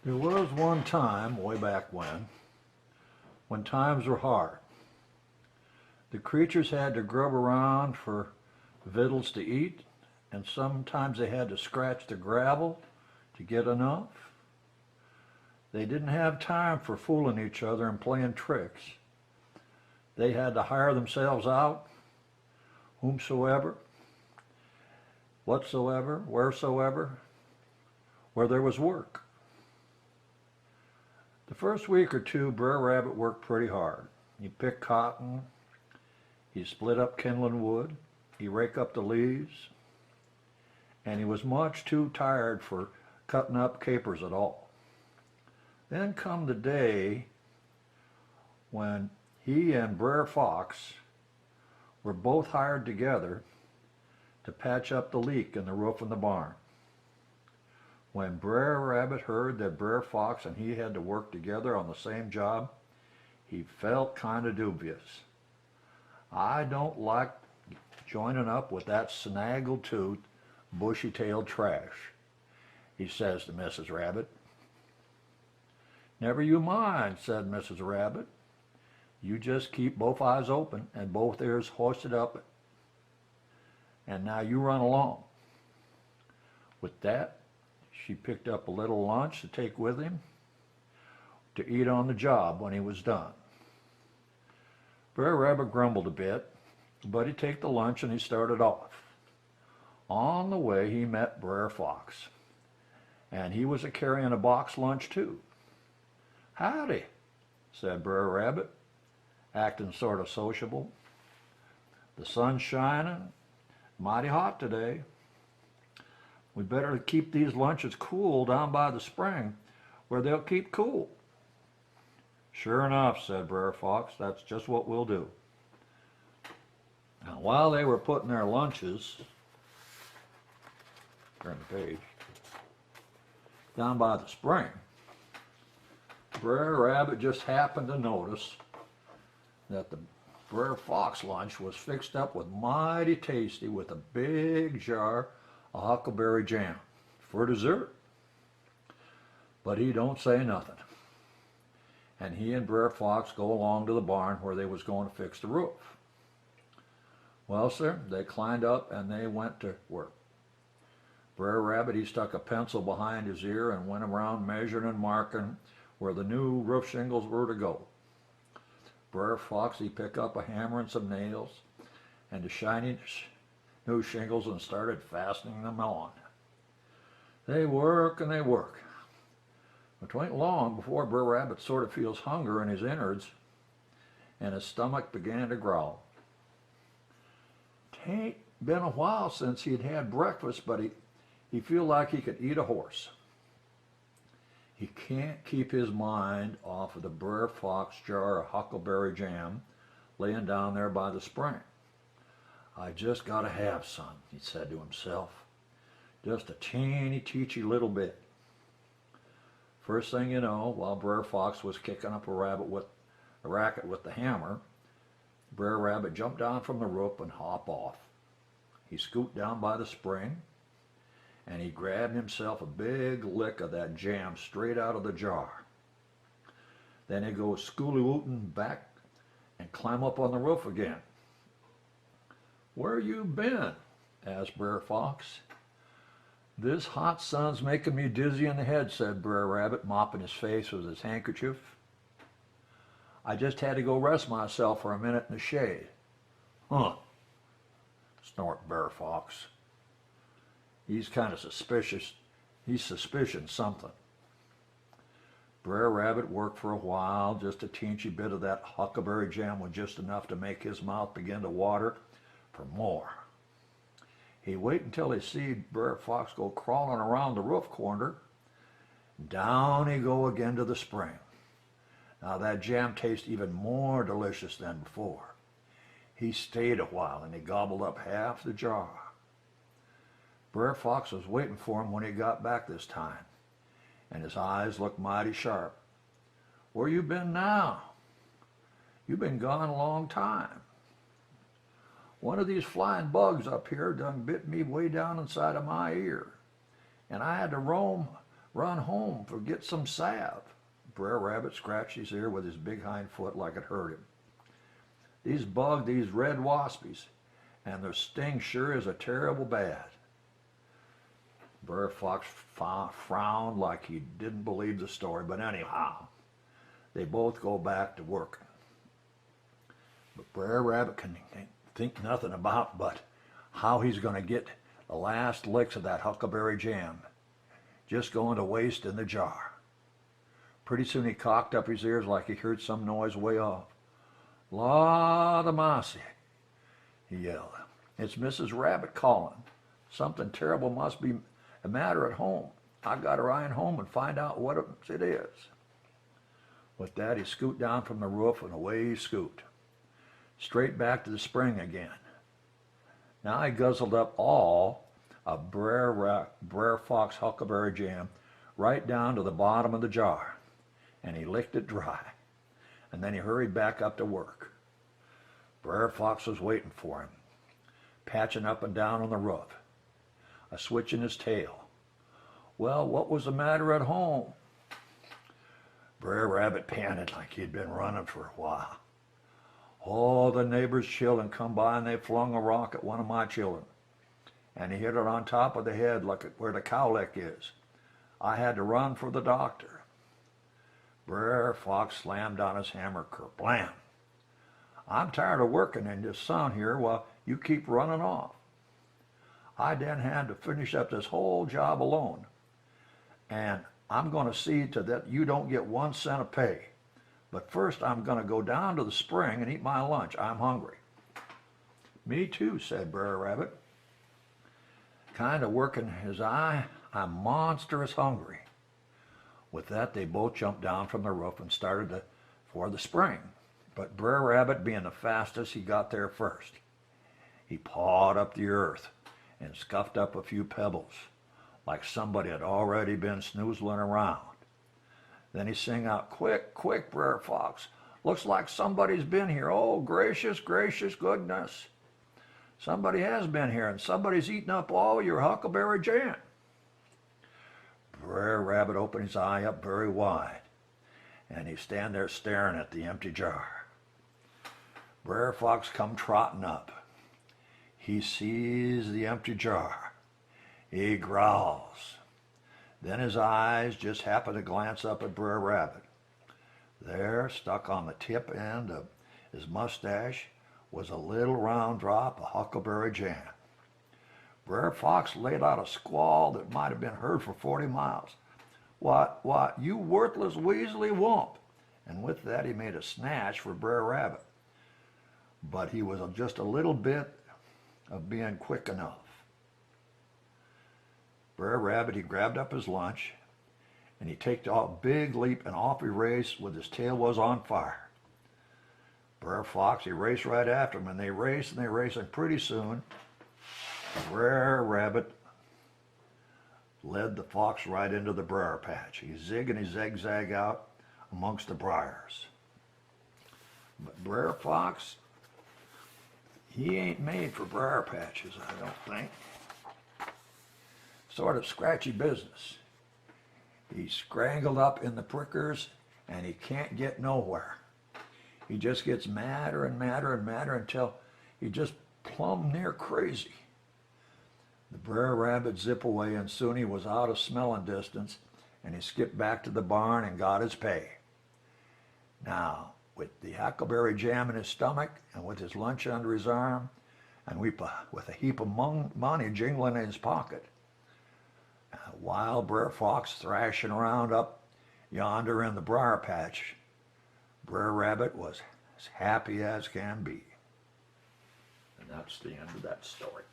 There was one time, way back when times were hard. The creatures had to grub around for victuals to eat, and sometimes they had to scratch the gravel to get enough. They didn't have time for fooling each other and playing tricks. They had to hire themselves out, whomsoever, whatsoever, wheresoever, where there was work. The first week or two, Brer Rabbit worked pretty hard. He picked cotton, he split up kindling wood, he raked up the leaves, and he was much too tired for cutting up capers at all. Then come the day when he and Brer Fox were both hired together to patch up the leak in the roof of the barn. When Brer Rabbit heard that Brer Fox and he had to work together on the same job, he felt kind of dubious. I don't like joining up with that snaggle-toothed, bushy-tailed trash, he says to Mrs. Rabbit. Never you mind, said Mrs. Rabbit. You just keep both eyes open and both ears hoisted up, and now you run along. With that, she picked up a little lunch to take with him to eat on the job when he was done. Brer Rabbit grumbled a bit, but he'd take the lunch and he started off. On the way he met Brer Fox, and he was carrying a box lunch too. Howdy, said Brer Rabbit, acting sort of sociable. The sun's shining, mighty hot today. We better keep these lunches cool down by the spring where they'll keep cool. Sure enough, said Brer Fox, that's just what we'll do. Now, while they were putting their lunches, turn the page, down by the spring, Brer Rabbit just happened to notice that the Brer Fox lunch was fixed up with mighty tasty with a big jar of huckleberry jam for dessert. But he don't say nothing. And he and Brer Fox go along to the barn where they was going to fix the roof. Well, sir, they climbed up and they went to work. Brer Rabbit, he stuck a pencil behind his ear and went around measuring and marking where the new roof shingles were to go. Brer Fox, he picked up a hammer and some nails and the shiny new shingles and started fastening them on. They work and they work. It ain't long before Brer Rabbit sort of feels hunger in his innards and his stomach began to growl. 'Tain't been a while since he'd had breakfast, but he feel like he could eat a horse. He can't keep his mind off of the Brer Fox jar of huckleberry jam laying down there by the spring. I just gotta have some, he said to himself. Just a teeny little bit. First thing you know, while Brer Fox was kicking up a racket with the hammer, Brer Rabbit jumped down from the roof and hopped off. He scooped down by the spring, and he grabbed himself a big lick of that jam straight out of the jar. Then he goes schooly-wooting back and climb up on the roof again. Where you been? Asked Brer Fox. This hot sun's making me dizzy in the head, said Brer Rabbit, mopping his face with his handkerchief. I just had to go rest myself for a minute in the shade. Huh, snorted Brer Fox. He's kind of suspicious. He's suspicion something. Brer Rabbit worked for a while. Just a teensy bit of that huckleberry jam was just enough to make his mouth begin to water for more. He waited until he see Brer Fox go crawling around the roof corner. Down he go again to the spring. Now that jam tastes even more delicious than before. He stayed a while and he gobbled up half the jar. Brer Fox was waiting for him when he got back this time, and his eyes looked mighty sharp. Where you been now? You been gone a long time. One of these flying bugs up here done bit me way down inside of my ear, and I had to roam Run home for get some salve. Brer Rabbit scratched his ear with his big hind foot like it hurt him. These bug, these red waspies, and their sting sure is a terrible bad. Brer Fox frowned like he didn't believe the story, but anyhow, they both go back to working. But Brer Rabbit can think nothing about but how he's going to get the last licks of that huckleberry jam, just going to waste in the jar. Pretty soon he cocked up his ears like he heard some noise way off. "Lord a mercy," he yelled. "It's Mrs. Rabbit calling. Something terrible must be the matter at home. I got to run home and find out what it is." With that, he scooted down from the roof and away he scooted, straight back to the spring again. Now he guzzled up all of Brer Fox huckleberry jam right down to the bottom of the jar, and he licked it dry, and then he hurried back up to work. Brer Fox was waiting for him, patching up and down on the roof, a switch in his tail. Well, what was the matter at home? Brer Rabbit panted like he'd been running for a while. "Oh, the neighbor's children come by and they flung a rock at one of my children, and he hit it on top of the head like where the cowlick is. I had to run for the doctor." Brer Fox slammed on his hammer, kerblam. "I'm tired of working in this sun here while you keep running off. I then had to finish up this whole job alone, and I'm going to see to that you don't get 1 cent of pay. But first I'm going to go down to the spring and eat my lunch. I'm hungry." "Me too," said Brer Rabbit. "Kind of working his eye. I'm monstrous hungry." With that, they both jumped down from the roof and started for the spring. But Brer Rabbit, being the fastest, he got there first. He pawed up the earth and scuffed up a few pebbles, like somebody had already been snoozling around. Then he sang out, "Quick, quick, Brer Fox. Looks like somebody's been here. Oh, gracious, gracious goodness. Somebody has been here, and somebody's eaten up all your huckleberry jam." Brer Rabbit opened his eye up very wide, and he stand there staring at the empty jar. Brer Fox come trotting up. He sees the empty jar. He growls. Then his eyes just happen to glance up at Brer Rabbit. There, stuck on the tip end of his mustache, was a little round drop of huckleberry jam. Brer Fox laid out a squall that might have been heard for 40 miles. What, you worthless weaselly wump!" And with that, he made a snatch for Brer Rabbit. But he was just a little bit of being quick enough. Brer Rabbit, he grabbed up his lunch, and he took a big leap, and off he raced with his tail was on fire. Brer Fox, he raced right after him, and they raced, and pretty soon, Brer Rabbit led the fox right into the briar patch. He zig and he zigzag out amongst the briars. But Brer Fox, he ain't made for briar patches, I don't think. Sort of scratchy business. He's scrangled up in the prickers and he can't get nowhere. He just gets madder and madder and madder until he just plumb near crazy. The Brer Rabbit zip away and soon he was out of smelling distance, and he skipped back to the barn and got his pay. Now, with the huckleberry jam in his stomach and with his lunch under his arm and with a heap of money jingling in his pocket, while Brer Fox thrashing around up yonder in the briar patch, Brer Rabbit was as happy as can be. And that's the end of that story.